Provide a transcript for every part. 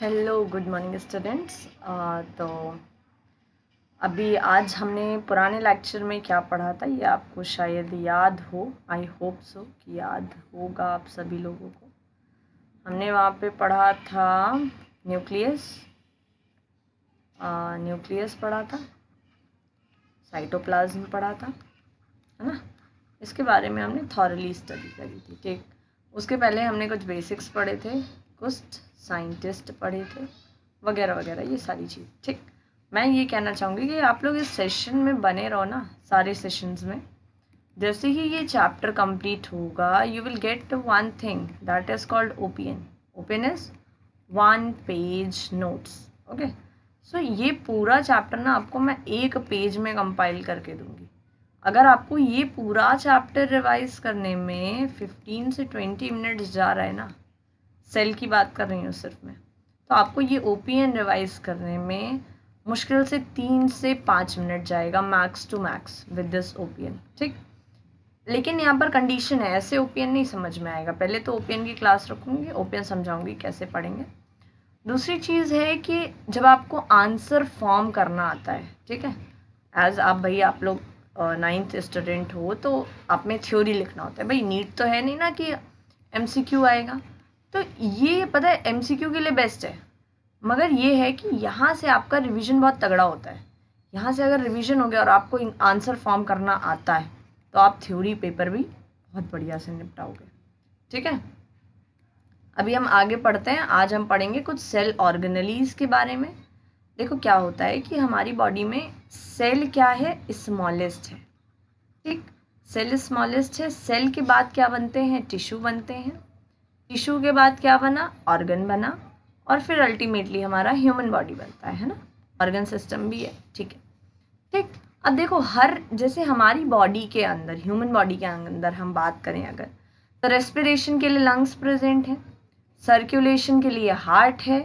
Hello good morning students. तो अभी आज हमने पुराने लेक्चर में क्या पढ़ा था ये आपको शायद याद हो। आई होप सो कि याद होगा आप सभी लोगों को। हमने वहाँ पे पढ़ा था न्यूक्लियस न्यूक्लियस पढ़ा था, साइटोप्लाज्म पढ़ा था, है ना। इसके बारे में हमने थॉरली स्टडी करी थी। ठीक, उसके पहले हमने कुछ बेसिक्स पढ़े थे, कुछ साइंटिस्ट पढ़े थे, वगैरह वगैरह, ये सारी चीज़। ठीक, मैं ये कहना चाहूँगी कि आप लोग इस सेशन में बने रहो ना, सारे सेशंस में। जैसे ही ये चैप्टर कंप्लीट होगा you will get one thing that is called OPN. OPN is 1 page notes. Okay, so ये पूरा चैप्टर ना आपको मैं 1 पेज में कंपाइल करके दूंगी। अगर आपको ये पूरा चैप्टर रिवाइज करने में 15 से 20 मिनट्स जा रहा है ना, सेल की बात कर रही हूँ सिर्फ मैं, तो आपको ये ओपीएन रिवाइज करने में मुश्किल से 3 से 5 मिनट जाएगा max to max with this OPN. ठीक, लेकिन यहाँ पर कंडीशन है, ऐसे ओपीएन नहीं समझ में आएगा। पहले तो ओपीएन की क्लास रखूँगी, ओपीएन समझाऊंगी कैसे पढ़ेंगे। दूसरी चीज़ है कि जब आपको आंसर फॉर्म करना आता है, ठीक है, एज आप लोग 9th स्टूडेंट हो तो आप में थ्योरी लिखना होता है। भाई नीट तो है नहीं ना कि एमसीक्यू आएगा, तो ये पता है एमसीक्यू के लिए बेस्ट है, मगर ये है कि यहाँ से आपका रिवीजन बहुत तगड़ा होता है। यहाँ से अगर रिवीजन हो गया और आपको आंसर फॉर्म करना आता है तो आप थ्योरी पेपर भी बहुत बढ़िया से निपटाओगे। ठीक है, अभी हम आगे पढ़ते हैं। आज हम पढ़ेंगे कुछ सेल ऑर्गेनेलीज के बारे में। देखो क्या होता है कि हमारी बॉडी में सेल क्या है, स्मॉलेस्ट है। ठीक, सेल स्मॉलेस्ट है। सेल के बाद क्या बनते हैं, टिश्यू बनते हैं। टिश्यू के बाद क्या बना, ऑर्गन बना, और फिर अल्टीमेटली हमारा ह्यूमन बॉडी बनता है ना। ऑर्गन सिस्टम भी है। ठीक है, ठीक। अब देखो हर, जैसे हमारी बॉडी के अंदर, ह्यूमन बॉडी के अंदर हम बात करें अगर, तो रेस्पिरेशन के लिए लंग्स प्रेजेंट है, सर्कुलेशन के लिए हार्ट है,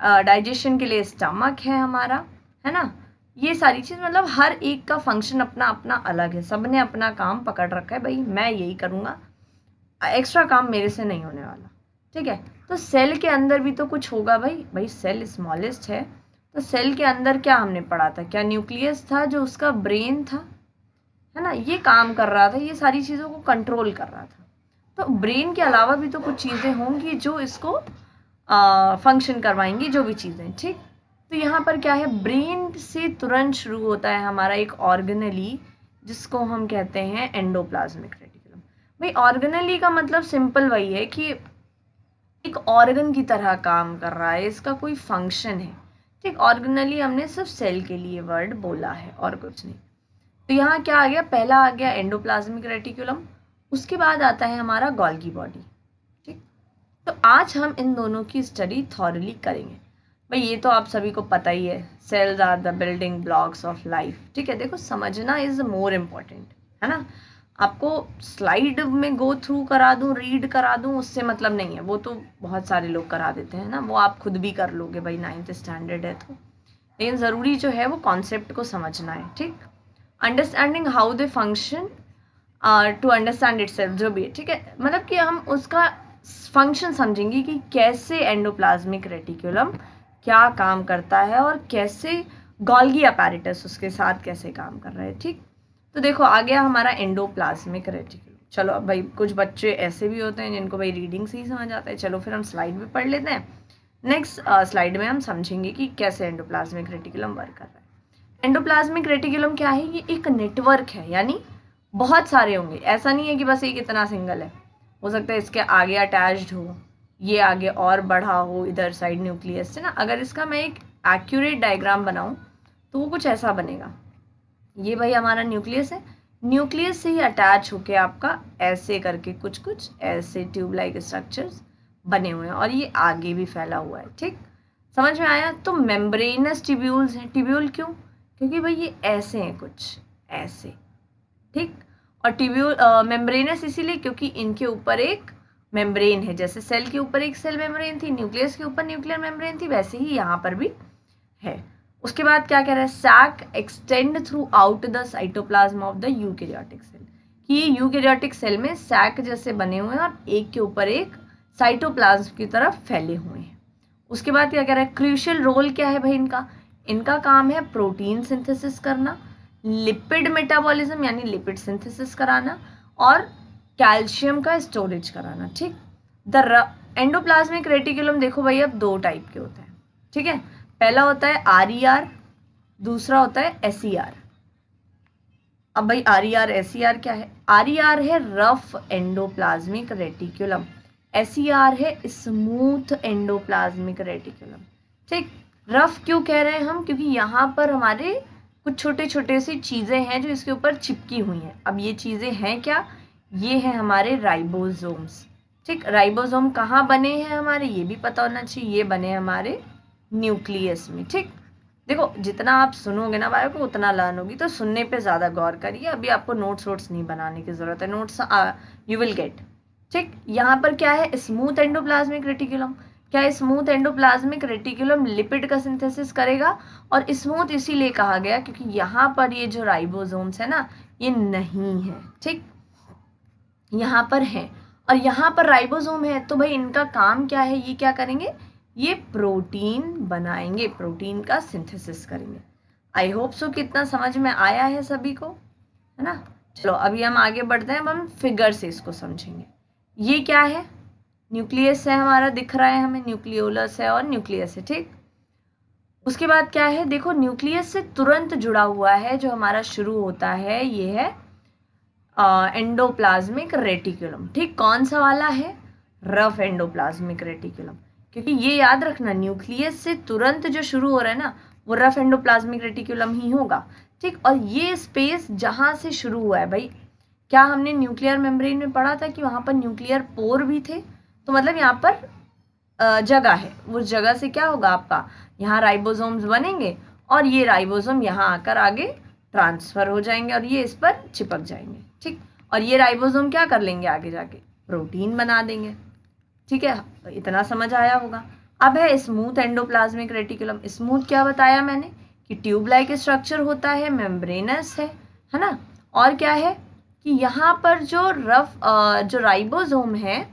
डाइजेशन के लिए स्टमक है हमारा, है ना। ये सारी चीज़ मतलब हर एक का फंक्शन अपना अपना अलग है। सब ने अपना काम पकड़ रखा है, भाई मैं यही करूँगा, एक्स्ट्रा काम मेरे से नहीं होने वाला। ठीक है, तो सेल के अंदर भी तो कुछ होगा भाई। भाई सेल स्मॉलेस्ट है तो सेल के अंदर क्या हमने पढ़ा था, क्या न्यूक्लियस था जो उसका ब्रेन था, है ना, ये काम कर रहा था, ये सारी चीज़ों को कंट्रोल कर रहा था। तो ब्रेन के अलावा भी तो कुछ चीज़ें होंगी जो इसको फंक्शन करवाएंगी, जो भी चीज़ें। ठीक, तो यहाँ पर क्या है, ब्रेन से तुरंत शुरू होता है हमारा एक ऑर्गेनली जिसको हम कहते हैं एंडोप्लाज्मिक रेटिकुलम। भाई ऑर्गेनली का मतलब सिंपल वही है कि एक ऑर्गन की तरह काम कर रहा है, इसका कोई फंक्शन है। ठीक, ऑर्गेनली हमने सिर्फ सेल के लिए वर्ड बोला है और कुछ नहीं। तो यहाँ क्या आ गया, पहला आ गया एंडोप्लाज्मिक रेटिकुलम, उसके बाद आता है हमारा गोल्गी बॉडी। ठीक, तो आज हम इन दोनों की स्टडी थॉरली करेंगे। भाई ये तो आप सभी को पता ही है, cells are the building blocks of life. ठीक है, देखो समझना इज मोर इम्पॉर्टेंट, है ना। आपको स्लाइड में गो थ्रू करा दूं, रीड करा दूं, उससे मतलब नहीं है, वो तो बहुत सारे लोग करा देते हैं ना, वो आप खुद भी कर लोगे भाई, 9th स्टैंडर्ड है तो। लेकिन ज़रूरी जो है वो कॉन्सेप्ट को समझना है। ठीक, understanding how they function to understand itself, जो भी है। ठीक है, मतलब कि हम उसका फंक्शन समझेंगे कि कैसे एंडोप्लाज्मिक रेटिकुलम क्या काम करता है और कैसे गोल्गी अपैरेटस उसके साथ कैसे काम कर रहा है। ठीक, तो देखो आ गया हमारा एंडोप्लाज्मिक रेटिकुलम। चलो अब भाई कुछ बच्चे ऐसे भी होते हैं जिनको भाई रीडिंग से ही समझ आता है, चलो फिर हम स्लाइड में पढ़ लेते हैं। नेक्स्ट स्लाइड में हम समझेंगे कि कैसे एंडोप्लाज्मिक रेटिकुलम वर्क कर रहा है। एंडोप्लाज्मिक रेटिकुलम क्या है, ये एक नेटवर्क है, यानी बहुत सारे होंगे, ऐसा नहीं है कि बस एक इतना सिंगल है। हो सकता है इसके आगे अटैच्ड हो, ये आगे और बढ़ा हो इधर साइड न्यूक्लियस से ना। अगर इसका मैं एक एक्यूरेट डायग्राम बनाऊं तो वो कुछ ऐसा बनेगा। ये भाई हमारा न्यूक्लियस है, न्यूक्लियस से ही अटैच होके आपका ऐसे करके कुछ कुछ ऐसे ट्यूब लाइक स्ट्रक्चर्स बने हुए हैं, और ये आगे भी फैला हुआ है। ठीक, समझ में आया। तो मेम्ब्रेनस ट्यूब्यूल्स हैं। ट्यूब्यूल क्यों, क्योंकि भाई ये ऐसे हैं कुछ ऐसे। ठीक, और ट्यूब्यूल मेम्ब्रेनस इसीलिए क्योंकि इनके ऊपर एक मेम्ब्रेन है, जैसे सेल के ऊपर एक सेल मेम्ब्रेन थी, न्यूक्लियस के ऊपर न्यूक्लियर मेम्ब्रेन थी, वैसे ही यहाँ पर भी है। उसके बाद क्या कह रहा है, sac extend throughout the cytoplasm of the eukaryotic cell, कि ये यूकैरियोटिक सेल में सैक जैसे बने हुए हैं और एक के ऊपर एक साइटोप्लाज्म की तरफ फैले हुए हैं। उसके बाद क्या कह रहा है, क्रूशियल रोल क्या है भाई इनका, इनका काम है प्रोटीन सिंथेसिस करना, लिपिड मेटाबॉलिज्म यानी लिपिड सिंथेसिस कराना, और कैल्शियम का स्टोरेज कराना। ठीक, द एंडोप्लाज्मिक रेटिकुलम देखो भाई अब दो टाइप के होते हैं। ठीक है, पहला होता है RER, दूसरा होता है SER। अब भाई RER SER क्या है, RER है रफ एंडोप्लाज्मिक रेटिकुलम, SER है स्मूथ एंडोप्लाज्मिक रेटिकुलम। ठीक, रफ क्यों कह रहे हैं हम, क्योंकि यहाँ पर हमारे कुछ छोटे छोटे सी चीज़ें हैं जो इसके ऊपर चिपकी हुई हैं। अब ये चीज़ें हैं क्या, ये हैं हमारे राइबोसोम्स। ठीक, राइबोसोम कहाँ बने हैं हमारे, ये भी पता होना चाहिए, ये बने हमारे न्यूक्लियस में। ठीक, देखो जितना आप सुनोगे ना बायो को उतना लर्न होगी, तो सुनने पे ज़्यादा गौर करिए। अभी आपको नोट्स वोट्स नहीं बनाने की ज़रूरत है, नोट्स यू विल गेट। ठीक, यहाँ पर क्या है, स्मूथ एंडोप्लाज्मिक रेटिकुलम। क्या है, स्मूथ एंडोप्लाज्मिक रेटिकुलम लिपिड का सिंथेसिस करेगा, और स्मूथ इसीलिए कहा गया क्योंकि यहाँ पर ये जो राइबोसोम्स है ना, ये नहीं है। ठीक, यहाँ पर है, और यहाँ पर राइबोसोम है, तो भाई इनका काम क्या है, ये क्या करेंगे, ये प्रोटीन बनाएंगे, प्रोटीन का सिंथेसिस करेंगे। आई होप सो कितना समझ में आया है सभी को, है ना। चलो अभी हम आगे बढ़ते हैं, अब हम फिगर से इसको समझेंगे। ये क्या है, न्यूक्लियस है हमारा, दिख रहा है हमें, न्यूक्लियोलस है और न्यूक्लियस है। ठीक, उसके बाद क्या है, देखो न्यूक्लियस से तुरंत जुड़ा हुआ है जो हमारा शुरू होता है, ये है एंडोप्लाज्मिक रेटिकुलम। ठीक, कौन सा वाला है, रफ एंडोप्लाज्मिक रेटिकुलम, क्योंकि ये याद रखना न्यूक्लियस से तुरंत जो शुरू हो रहा है ना, वो रफ एंडोप्लाज्मिक रेटिकुलम ही होगा। ठीक, और ये स्पेस जहाँ से शुरू हुआ है भाई, क्या हमने न्यूक्लियर मेम्ब्रेन में पढ़ा था कि वहाँ पर न्यूक्लियर पोर भी थे, तो मतलब यहाँ पर जगह है, उस जगह से क्या होगा आपका, यहाँ राइबोसोम्स बनेंगे, और ये राइबोसोम यहाँ आकर आगे ट्रांसफर हो जाएंगे और ये इस पर चिपक जाएंगे। ठीक, और ये राइबोसोम क्या कर लेंगे आगे जाके, प्रोटीन बना देंगे। ठीक है, तो इतना समझ आया होगा। अब है स्मूथ एंडोप्लाज्मिक रेटिकुलम। स्मूथ क्या बताया मैंने कि ट्यूब लाइक स्ट्रक्चर होता है, मेम्ब्रेनस है ना। और क्या है कि यहाँ पर जो रफ जो राइबोसोम है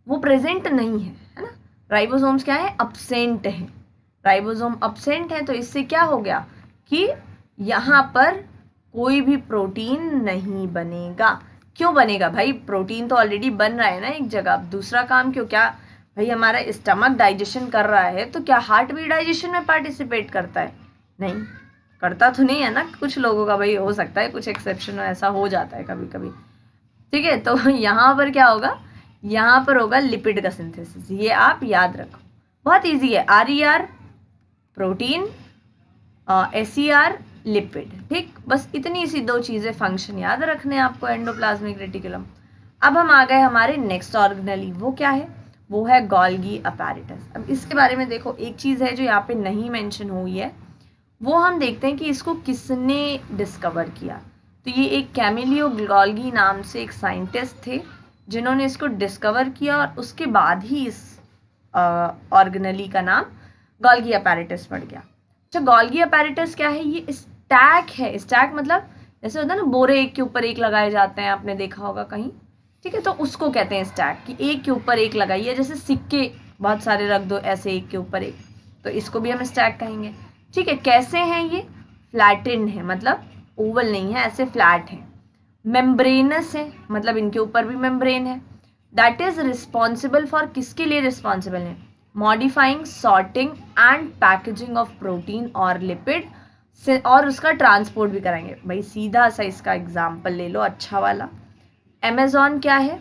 वो प्रेजेंट नहीं है ना। राइबोसोम्स क्या है, अब्सेंट है, राइबोसोम अब्सेंट है, तो इससे क्या हो गया कि यहाँ पर कोई भी प्रोटीन नहीं बनेगा। क्यों बनेगा भाई, प्रोटीन तो ऑलरेडी बन रहा है ना एक जगह, दूसरा काम क्यों, क्या भाई हमारा स्टमक डाइजेशन कर रहा है, तो क्या हार्ट भी डाइजेशन में पार्टिसिपेट करता है, नहीं करता तो नहीं है ना, कुछ लोगों का भाई हो सकता है, कुछ एक्सेप्शन ऐसा हो जाता है कभी कभी। ठीक है, तो यहाँ पर क्या होगा, यहाँ पर होगा लिपिड का सिंथेसिस, ये आप याद रखो, बहुत इजी है। RER protein, SER lipid. ठीक, बस इतनी सी दो चीज़ें फंक्शन याद रखने आपको एंडोप्लाज्मिक रेटिकुलम। अब हम आ गए हमारे नेक्स्ट ऑर्गेनेली, वो क्या है, वो है गोल्गी अपैरेटस। अब इसके बारे में देखो, एक चीज़ है जो यहाँ पे नहीं मेंशन हुई है, वो हम देखते हैं कि इसको किसने डिस्कवर किया। तो ये एक कैमिलियो गोल्गी नाम से एक साइंटिस्ट थे जिन्होंने इसको डिस्कवर किया, और उसके बाद ही इस ऑर्गेनेली का नाम गोल्गी अपैरेटस पड़ गया। अच्छा, गोल्गी अपैरेटस क्या है, ये स्टैक है। स्टैक मतलब जैसे होता है ना, बोरे एक के ऊपर एक लगाए जाते हैं, आपने देखा होगा कहीं। ठीक है, तो उसको कहते हैं स्टैक, कि एक के ऊपर एक लगाइए, जैसे सिक्के बहुत सारे रख दो ऐसे एक के ऊपर एक, तो इसको भी हम स्टैक कहेंगे। ठीक है, कैसे हैं ये, फ्लैटेंड है, मतलब ओवल नहीं है, ऐसे फ्लैट है। मेम्ब्रेनस है, मतलब इनके ऊपर भी मेम्ब्रेन है। दैट इज रिस्पॉन्सिबल फॉर, किसके लिए रिस्पॉन्सिबल है, modifying, sorting and packaging of protein और लिपिड, और उसका ट्रांसपोर्ट भी कराएंगे। भाई सीधा सा इसका एग्जाम्पल ले लो अच्छा वाला, अमेज़ॉन क्या है,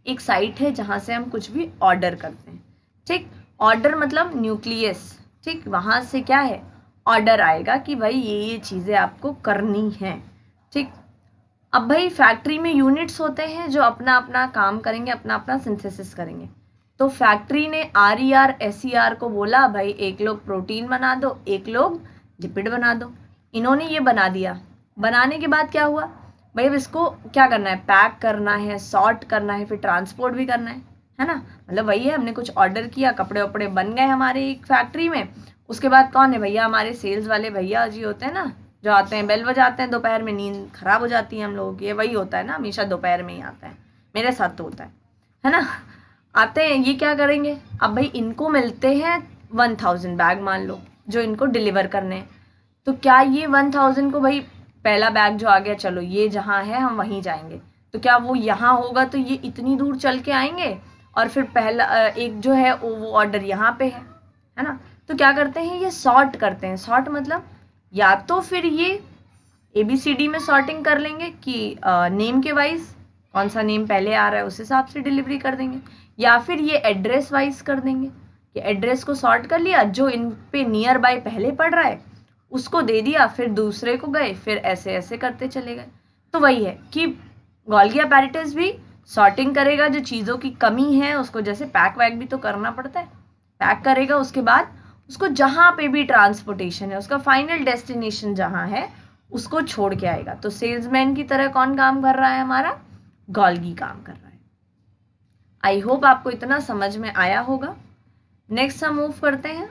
एक साइट है जहाँ से हम कुछ भी ऑर्डर करते हैं। ठीक, ऑर्डर मतलब न्यूक्लियस। ठीक, वहाँ से क्या है, ऑर्डर आएगा कि भाई ये चीज़ें आपको करनी है। ठीक, अब भाई फैक्ट्री में यूनिट्स होते हैं जो अपना अपना काम करेंगे, अपना अपना सिंथेसिस करेंगे। तो फैक्ट्री ने RER SER को बोला भाई एक लोग प्रोटीन बना दो, एक लोग लिपिड बना दो। इन्होंने ये बना दिया। बनाने के बाद क्या हुआ भाई, अब इसको क्या करना है, पैक करना है, सॉर्ट करना है, फिर ट्रांसपोर्ट भी करना है ना। मतलब वही है, हमने कुछ ऑर्डर किया, कपड़े वपड़े बन गए हमारे एक फैक्ट्री में। उसके बाद कौन है भैया, हमारे सेल्स वाले भैया जी होते हैं ना, जो आते हैं बेल बजाते हैं, दोपहर में नींद खराब हो जाती है हम लोगों की, वही होता है ना, हमेशा दोपहर में ही आता है, मेरे साथ तो होता है ना। आते हैं, ये क्या करेंगे, अब भाई इनको मिलते हैं 1000 बैग मान लो जो इनको डिलीवर करने हैं, तो क्या ये 1000 को भाई पहला बैग जो आ गया, चलो ये जहाँ है हम वहीं जाएंगे, तो क्या वो यहाँ होगा तो ये इतनी दूर चल के आएंगे, और फिर पहला एक जो है वो ऑर्डर यहाँ पे है ना। तो क्या करते हैं, ये सॉर्ट करते हैं। सॉर्ट मतलब या तो फिर ये ABCD में सॉर्टिंग कर लेंगे कि नेम के वाइज कौन सा नेम पहले आ रहा है उस हिसाब से डिलीवरी कर देंगे, या फिर ये एड्रेस वाइज कर देंगे कि एड्रेस को सॉर्ट कर लिया, जो इन पे नियर बाय पहले पड़ रहा है उसको दे दिया, फिर दूसरे को गए, फिर ऐसे ऐसे करते चले गए। तो वही है कि गोल्गी अपैरेटस भी सॉर्टिंग करेगा, जो चीज़ों की कमी है उसको, जैसे पैक वैक भी तो करना पड़ता है, पैक करेगा, उसके बाद उसको जहाँ पे भी ट्रांसपोर्टेशन है, उसका फाइनल डेस्टिनेशन जहाँ है उसको छोड़ के आएगा। तो सेल्समैन की तरह कौन काम कर रहा है, हमारा गोल्गी काम कर रहा है। आई होप आपको इतना समझ में आया होगा। नेक्स्ट हम मूव करते हैं,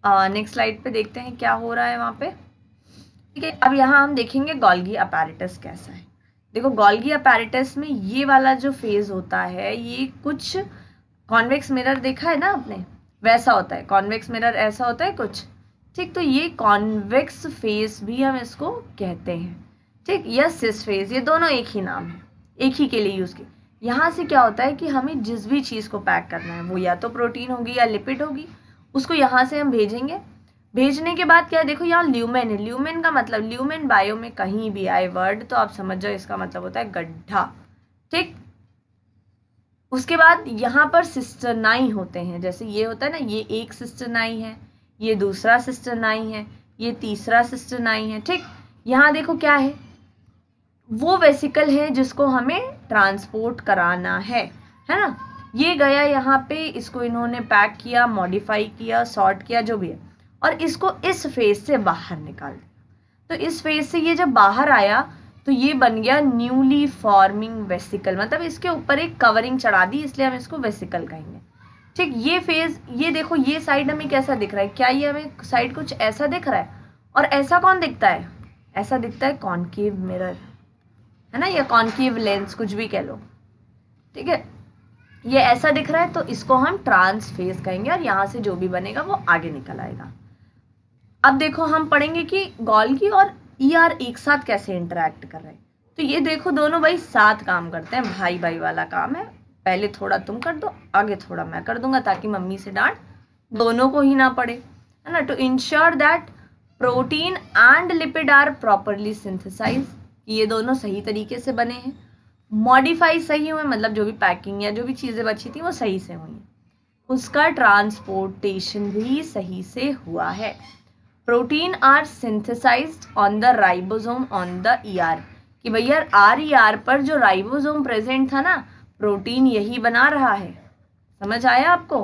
नेक्स्ट स्लाइड पे देखते हैं क्या हो रहा है वहाँ पे। ठीक है, अब यहाँ हम देखेंगे गोल्गी अपैरेटस कैसा है। देखो गोल्गी अपैरेटस में ये वाला जो फेज होता है, ये कुछ कॉन्वेक्स मिरर देखा है ना आपने, वैसा होता है। कॉन्वेक्स मिरर ऐसा होता है कुछ, ठीक। तो ये कॉन्वेक्स फेस भी हम इसको कहते हैं, ठीक, या सिस फेस, ये दोनों एक ही नाम है, एक ही के लिए यूज़ की। यहाँ से क्या होता है कि हमें जिस भी चीज़ को पैक करना है, वो या तो प्रोटीन होगी या लिपिड होगी, उसको यहाँ से हम भेजेंगे। भेजने के बाद क्या है, देखो यहाँ ल्यूमेन है। ल्यूमेन का मतलब, ल्यूमेन बायो में कहीं भी आए वर्ड तो आप समझ जाओ इसका मतलब होता है गड्ढा, ठीक। उसके बाद यहाँ पर सिस्टरनाई होते हैं, जैसे ये होता है ना, ये एक सिस्टरनाई है, ये दूसरा सिस्टरनाई है, ये तीसरा सिस्टरनाई है, ठीक। यहाँ देखो क्या है, वो वेसिकल है जिसको हमें ट्रांसपोर्ट कराना है ना। ये गया यहाँ पे, इसको इन्होंने पैक किया, मॉडिफाई किया, सॉर्ट किया, जो भी है, और इसको इस फेज से बाहर निकाल दिया। तो इस फेज से ये जब बाहर आया तो ये बन गया न्यूली फॉर्मिंग वेसिकल, मतलब इसके ऊपर एक कवरिंग चढ़ा दी, इसलिए हम इसको वेसिकल कहेंगे, ठीक। ये फेज, ये देखो ये साइड हमें कैसा दिख रहा है, क्या ये हमें साइड कुछ ऐसा दिख रहा है, और ऐसा कौन दिखता है, ऐसा दिखता है कॉनकेव मिरर, है ना, या कॉनकेव लेंस, कुछ भी कह लो, ठीक है। ये ऐसा दिख रहा है तो इसको हम ट्रांस फेज कहेंगे, और यहाँ से जो भी बनेगा वो आगे निकल आएगा। अब देखो हम पढ़ेंगे कि गोल्गी और ER एक साथ कैसे इंटरेक्ट कर रहे हैं। तो ये देखो दोनों भाई साथ काम करते हैं, भाई भाई वाला काम है, पहले थोड़ा तुम कर दो, आगे थोड़ा मैं कर दूंगा, ताकि मम्मी से डांट दोनों को ही ना पड़े, है ना। To ensure that protein and lipid are properly synthesize, ये दोनों सही तरीके से बने हैं, मॉडिफाई सही हुए, मतलब जो भी पैकिंग या जो भी चीज़ें बची थी वो सही से हुई, उसका ट्रांसपोर्टेशन भी सही से हुआ है। Protein are synthesized on the ribosome on the ER, कि भैया RER पर जो राइबोसोम प्रेजेंट था ना, प्रोटीन यही बना रहा है, समझ आया आपको।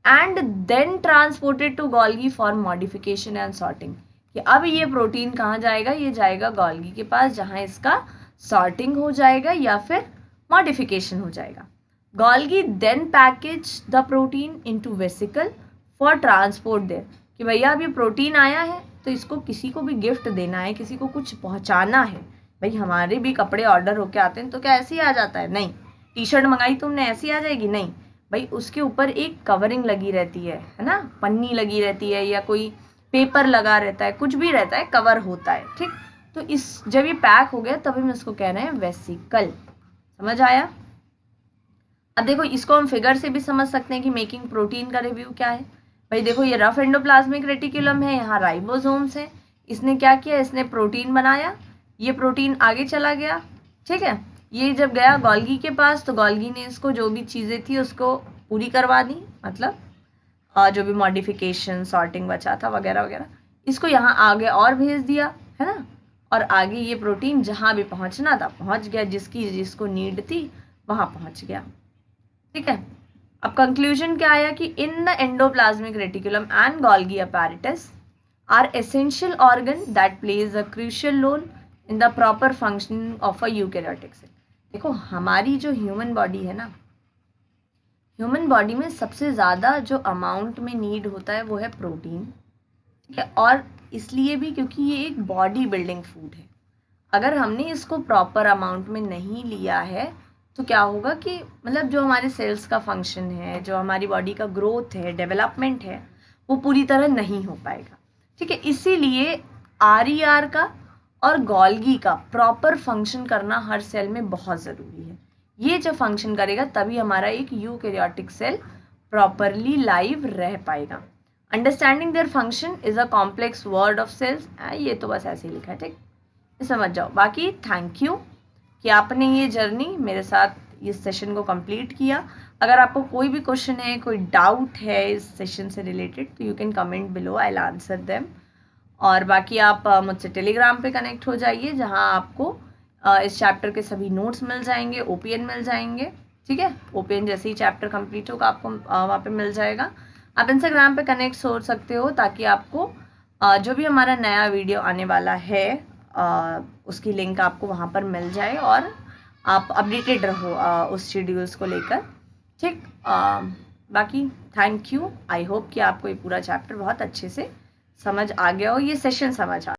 And then transported to Golgi for modification and sorting, कि अब ये प्रोटीन कहाँ जाएगा, ये जाएगा गोल्गी के पास, जहाँ इसका सॉर्टिंग हो जाएगा या फिर मॉडिफिकेशन हो जाएगा। Golgi then package the protein into vesicle for transport there, कि भैया अब ये प्रोटीन आया है तो इसको किसी को भी गिफ्ट देना है, किसी को कुछ पहुंचाना है। भाई हमारे भी कपड़े ऑर्डर होके आते हैं तो क्या ऐसे ही आ जाता है, नहीं। T-शर्ट मंगाई तुमने ऐसे ही आ जाएगी, नहीं भाई, उसके ऊपर एक कवरिंग लगी रहती है ना, पन्नी लगी रहती है, या कोई पेपर लगा रहता है, कुछ भी रहता है, कवर होता है, ठीक। तो इस जब ये पैक हो गया तब हम इसको कह रहे हैं वेसिकल, समझ आया। अब देखो इसको हम फिगर से भी समझ सकते हैं कि मेकिंग प्रोटीन का रिव्यू क्या है। भाई देखो ये रफ एंडोप्लाज्मिक रेटिकुलम है, यहाँ राइबोसोम्स है, इसने क्या किया, इसने प्रोटीन बनाया, ये प्रोटीन आगे चला गया, ठीक है। ये जब गया गोल्गी के पास तो गोल्गी ने इसको जो भी चीज़ें थी उसको पूरी करवा दी, मतलब जो भी मॉडिफिकेशन सॉर्टिंग बचा था वगैरह वगैरह, इसको यहाँ आगे और भेज दिया, है ना। और आगे ये प्रोटीन जहाँ भी पहुँचना था पहुँच गया, जिसको नीड थी वहाँ पहुँच गया, ठीक है। अब कंक्लूजन क्या आया कि in the endoplasmic reticulum and Golgi apparatus are essential organ that plays a crucial role in the proper functioning of a eukaryotic cell. देखो हमारी जो ह्यूमन बॉडी है ना, ह्यूमन बॉडी में सबसे ज़्यादा जो अमाउंट में नीड होता है वो है प्रोटीन, ठीक है। और इसलिए भी क्योंकि ये एक बॉडी बिल्डिंग फूड है, अगर हमने इसको प्रॉपर अमाउंट में नहीं लिया है तो क्या होगा कि मतलब जो हमारे सेल्स का फंक्शन है, जो हमारी बॉडी का ग्रोथ है, डेवलपमेंट है, वो पूरी तरह नहीं हो पाएगा। ठीक है, इसीलिए RER का और गोल्गी का प्रॉपर फंक्शन करना हर सेल में बहुत ज़रूरी है। ये जब फंक्शन करेगा तभी हमारा एक यूकैरियोटिक सेल प्रॉपरली लाइव रह पाएगा। Understanding their function is a complex word of cells. ये तो बस ऐसे ही लिखा है, ठीक, समझ जाओ। बाकी थैंक यू कि आपने ये जर्नी मेरे साथ इस सेशन को कंप्लीट किया। अगर आपको कोई भी क्वेश्चन है, कोई डाउट है इस सेशन से रिलेटेड, तो you can comment below, I will answer them. और बाकी आप मुझसे टेलीग्राम पे कनेक्ट हो जाइए, जहां आपको इस चैप्टर के सभी नोट्स मिल जाएंगे, OPN मिल जाएंगे। ठीक है, OPN जैसे ही चैप्टर कंप्लीट होगा आपको वहाँ पे मिल जाएगा। आप इंस्टाग्राम पे कनेक्ट हो सकते हो, ताकि आपको जो भी हमारा नया वीडियो आने वाला है उसकी लिंक आपको वहाँ पर मिल जाए और आप अपडेटेड रहो उस शेड्यूल्स को लेकर। ठीक, बाकी थैंक यू। आई होप कि आपको ये पूरा चैप्टर बहुत अच्छे से समझ आ गया हो, ये सेशन समझ आ